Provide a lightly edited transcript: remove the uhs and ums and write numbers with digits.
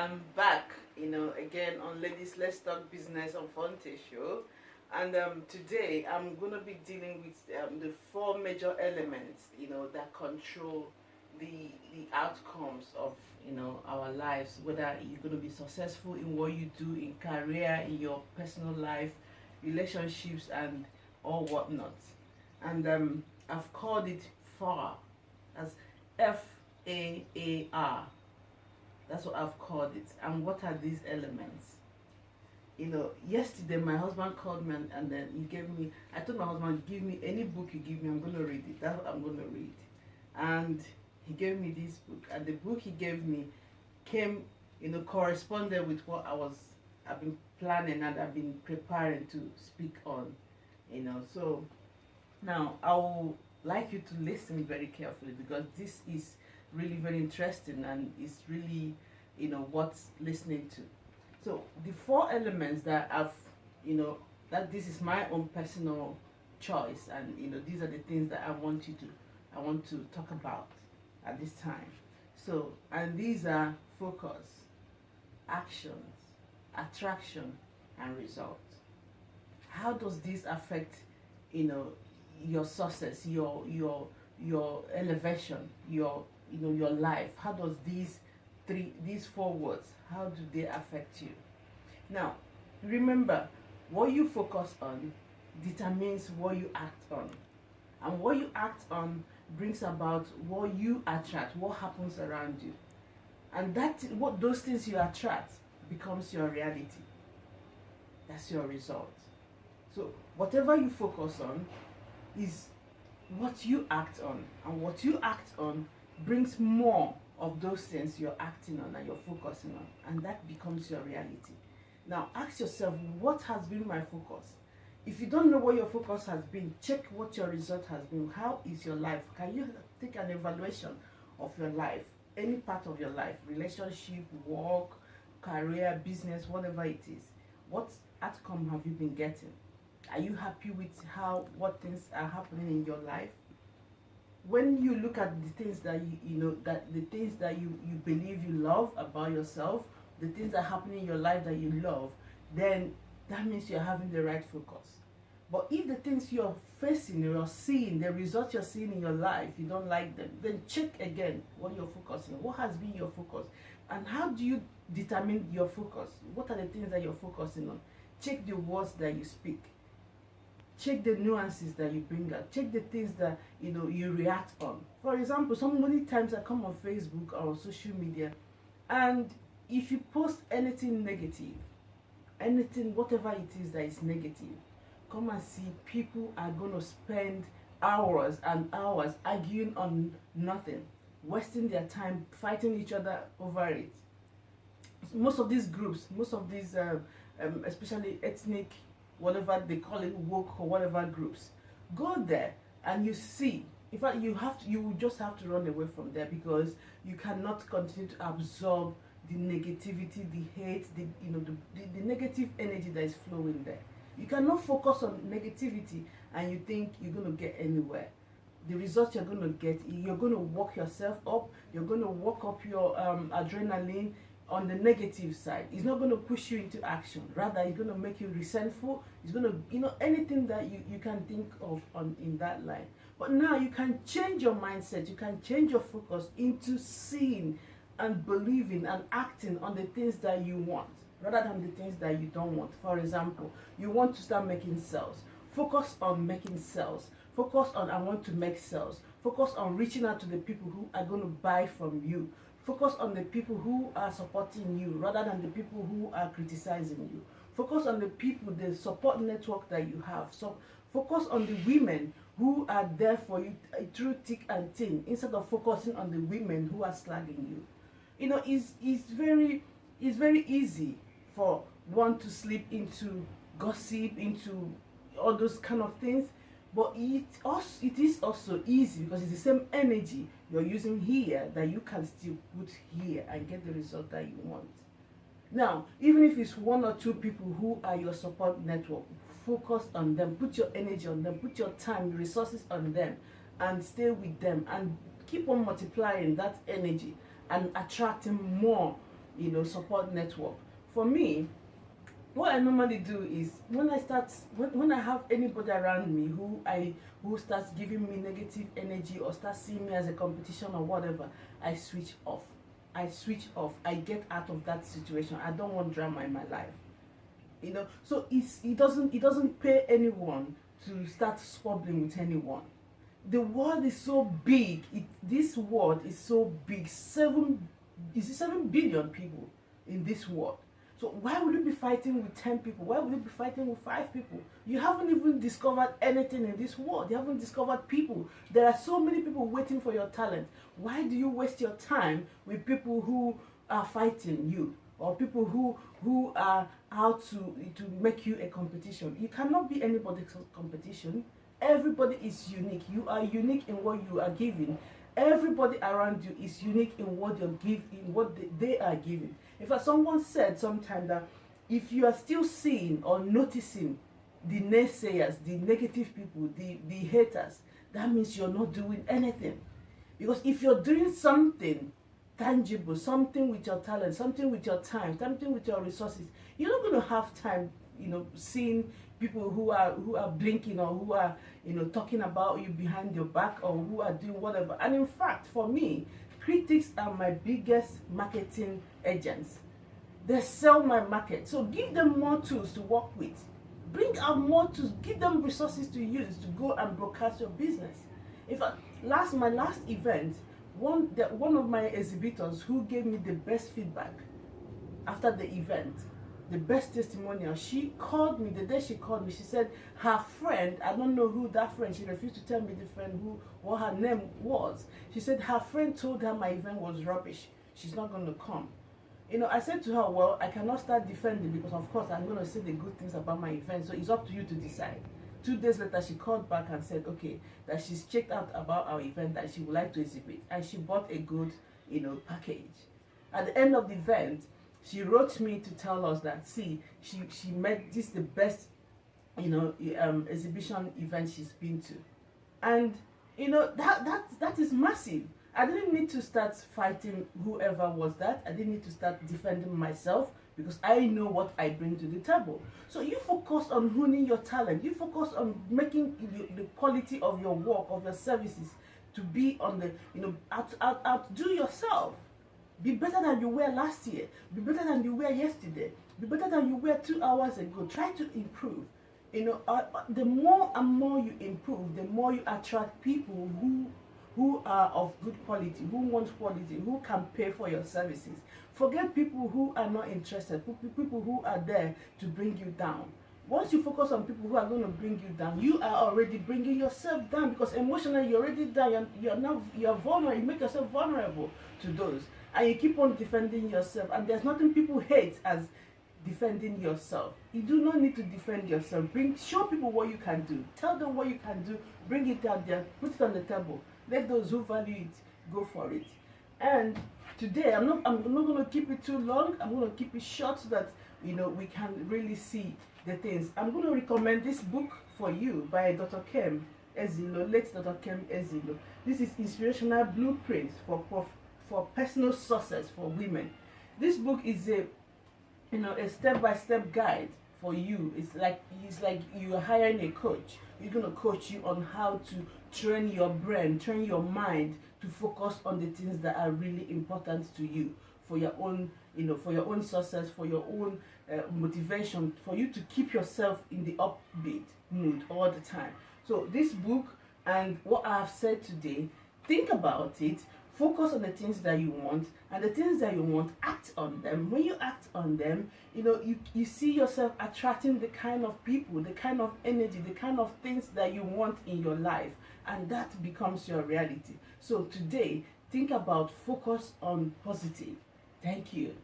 I'm back, again on Ladies Let's Talk Business on Faunteeshow. And today I'm going to be dealing with the four major elements, that control the outcomes of, our lives, whether you're going to be successful in what you do, in career, in your personal life, relationships, and all whatnot. And I've called it FAR, as FAAR. That's what I've called it. And what are these elements? Yesterday my husband called me and then he gave me, I told my husband, give me any book you give me, I'm going to read it. That's what I'm going to read. And he gave me this book. And the book he gave me came, corresponded with what I've been planning and I've been preparing to speak on. So now I would like you to listen very carefully, because this is really very interesting and it's really worth listening to. So the four elements that that this is my own personal choice, and these are the things that I want to talk about at this time. So, and these are focus, actions, attraction, and results. How does this affect your success, your elevation, your life? How does these four words, how do they affect you? Now, remember, what you focus on determines what you act on, and what you act on brings about what you attract, what happens around you, and what those things you attract becomes your reality. That's your result. So whatever you focus on is what you act on, and what you act on brings more of those things you're acting on and you're focusing on, and that becomes your reality. Now ask yourself, what has been my focus? If you don't know what your focus has been, check what your result has been. How is your life? Can you take an evaluation of your life, any part of your life, relationship, work, career, business, whatever it is? What outcome have you been getting? Are you happy with what things are happening in your life? When you look at the things that the things that you believe you love about yourself, the things that are happening in your life that you love, then that means you're having the right focus. But if the things you're facing, you're seeing, the results you're seeing in your life, you don't like them, then check again what you're focusing on. What has been your focus? And how do you determine your focus? What are the things that you're focusing on? Check the words that you speak. Check the nuances that you bring out. Check the things that you react on. For example, so many times I come on Facebook or on social media, and if you post anything negative, whatever it is that is negative, come and see, people are going to spend hours and hours arguing on nothing, wasting their time fighting each other over it. Most of these groups, especially ethnic, whatever they call it, woke or whatever groups, go there and you see. In fact, you just have to run away from there, because you cannot continue to absorb the negativity, the hate, the negative energy that is flowing there. You cannot focus on negativity and you think you're going to get anywhere. The results you're going to get, you're going to work yourself up, you're going to work up your adrenaline on the negative side. It's not going to push you into action. Rather, it's going to make you resentful. It's going to, anything that you can think of in that line. But now you can change your mindset. You can change your focus into seeing and believing and acting on the things that you want, rather than the things that you don't want. For example, you want to start making sales. Focus on making sales. Focus on, I want to make sales. Focus on reaching out to the people who are going to buy from you. Focus on the people who are supporting you, rather than the people who are criticizing you. Focus on the people, the support network that you have. So focus on the women who are there for you through thick and thin, instead of focusing on the women who are slagging you. It's very easy for one to slip into gossip, into all those kind of things. But it is also easy, because it's the same energy you're using here that you can still put here and get the result that you want. Now, even if it's one or two people who are your support network, focus on them, put your energy on them, put your time, resources on them, and stay with them, and keep on multiplying that energy and attracting more support network. For me, what I normally do is when I have anybody around me who starts giving me negative energy or starts seeing me as a competition or whatever, I switch off. I get out of that situation. I don't want drama in my life. So it doesn't pay anyone to start squabbling with anyone. The world is so big. This world is so big. 7 billion people in this world. So why would you be fighting with 10 people? Why would you be fighting with 5 people? You haven't even discovered anything in this world. You haven't discovered people. There are so many people waiting for your talent. Why do you waste your time with people who are fighting you, or people who are out to make you a competition? You cannot be anybody's competition. Everybody is unique. You are unique in what you are giving. Everybody around you is unique in what you're giving, what they are giving. In fact, someone said sometime that if you are still seeing or noticing the naysayers, the negative people, the haters, that means you're not doing anything. Because if you're doing something tangible, something with your talent, something with your time, something with your resources, you're not going to have time, seeing people who are blinking, or who are talking about you behind your back, or who are doing whatever. And in fact, for me, critics are my biggest marketing agents. They sell my market. So give them more tools to work with. Bring out more tools. Give them resources to use to go and broadcast your business. In fact, my last event, one of my exhibitors who gave me the best feedback after the event, the best testimonial, she called me. The day she called me, she said her friend, I don't know who that friend, she refused to tell me the friend what her name was. She said her friend told her my event was rubbish. She's not going to come. I said to her, well, I cannot start defending, because of course I'm going to say the good things about my event, so it's up to you to decide. 2 days later, she called back and said, okay, that she's checked out about our event, that she would like to exhibit, and she bought a good, package. At the end of the event, she wrote me to tell us that, see, she made this the best, exhibition event she's been to. And, that is massive. I didn't need to start fighting whoever was that. I didn't need to start defending myself, because I know what I bring to the table. So you focus on honing your talent. You focus on making the quality of your work, of your services, to be on the, outdo yourself. Be better than you were last year. Be better than you were yesterday. Be better than you were 2 hours ago. Try to improve. The more and more you improve, the more you attract people who are of good quality, who want quality, who can pay for your services. Forget people who are not interested, people who are there to bring you down. Once you focus on people who are going to bring you down, you are already bringing yourself down, because emotionally you're already down. You're vulnerable. You make yourself vulnerable to those, and you keep on defending yourself. And there's nothing people hate as defending yourself. You do not need to defend yourself. Show people what you can do. Tell them what you can do. Bring it out there. Put it on the table. Let those who value it go for it. And today, I'm not going to keep it too long. I'm going to keep it short so that we can really see the things. I'm going to recommend this book for you by Dr. Kem Ezilo, late Dr. Kem Ezilo. This is Inspirational Blueprints for Personal Success for Women. This book is a step-by-step guide for you. It's like you're hiring a coach. He's going to coach you on how to train your brain, train your mind to focus on the things that are really important to you, for your own, for your own success, for your own motivation, for you to keep yourself in the upbeat mood all the time. So this book and what I have said today, think about it. Focus on the things that you want, and the things that you want, act on them. When you act on them, you see yourself attracting the kind of people, the kind of energy, the kind of things that you want in your life, and that becomes your reality. So today, think about focus on positive. Thank you.